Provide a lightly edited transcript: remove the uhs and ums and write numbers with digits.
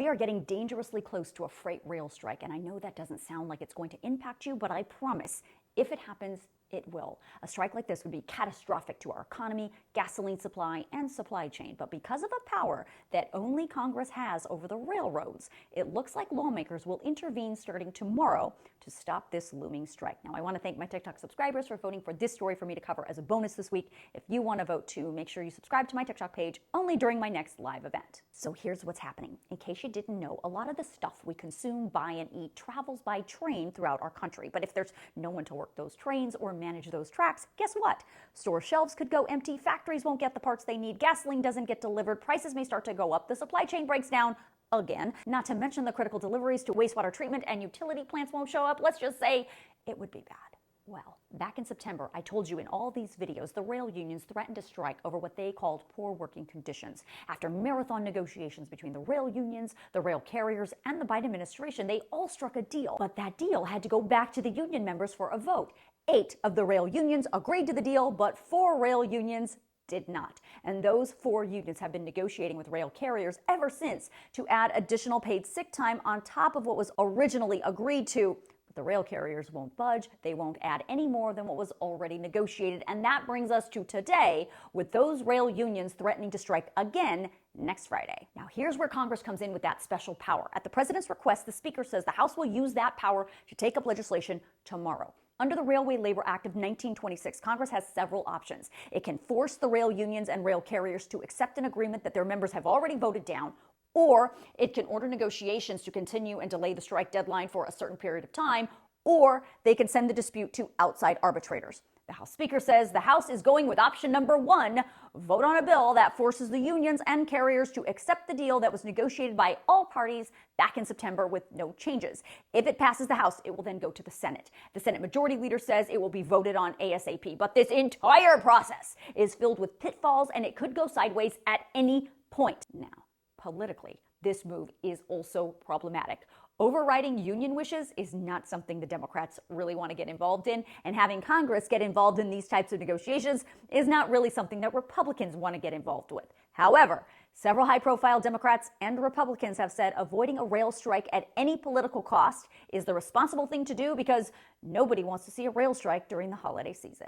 We are getting dangerously close to a freight rail strike, and I know that doesn't sound like it's going to impact you, but I promise, if it happens, it will. A strike like this would be catastrophic to our economy, gasoline supply, and supply chain. But because of the power that only Congress has over the railroads, it looks like lawmakers will intervene starting tomorrow to stop this looming strike. Now, I want to thank my TikTok subscribers for voting for this story for me to cover as a bonus this week. If you want to vote too, make sure you subscribe to my TikTok page only during my next live event. So here's what's happening. In case you didn't know, a lot of the stuff we consume, buy, and eat travels by train throughout our country. But if there's no one to work those trains or manage those tracks, guess what? Store shelves could go empty, factories won't get the parts they need, gasoline doesn't get delivered, prices may start to go up, the supply chain breaks down again, not to mention the critical deliveries to wastewater treatment and utility plants won't show up. Let's just say it would be bad. Well, back in September, I told you in all these videos, the rail unions threatened to strike over what they called poor working conditions. After marathon negotiations between the rail unions, the rail carriers, and the Biden administration, they all struck a deal. But that deal had to go back to the union members for a vote. 8 of the rail unions agreed to the deal, but 4 rail unions did not. And those 4 unions have been negotiating with rail carriers ever since to add additional paid sick time on top of what was originally agreed to. But the rail carriers won't budge. They won't add any more than what was already negotiated. And that brings us to today, with those rail unions threatening to strike again next Friday. Now, here's where Congress comes in with that special power. At the president's request, the Speaker says the House will use that power to take up legislation tomorrow. Under the Railway Labor Act of 1926, Congress has several options. It can force the rail unions and rail carriers to accept an agreement that their members have already voted down, or it can order negotiations to continue and delay the strike deadline for a certain period of time, or they can send the dispute to outside arbitrators. The House Speaker says the House is going with option number 1, vote on a bill that forces the unions and carriers to accept the deal that was negotiated by all parties back in September with no changes. If it passes the House, it will then go to the Senate. The Senate Majority Leader says it will be voted on ASAP, but this entire process is filled with pitfalls and it could go sideways at any point. Now, politically, this move is also problematic. Overriding union wishes is not something the Democrats really want to get involved in, and having Congress get involved in these types of negotiations is not really something that Republicans want to get involved with. However, several high-profile Democrats and Republicans have said avoiding a rail strike at any political cost is the responsible thing to do because nobody wants to see a rail strike during the holiday season.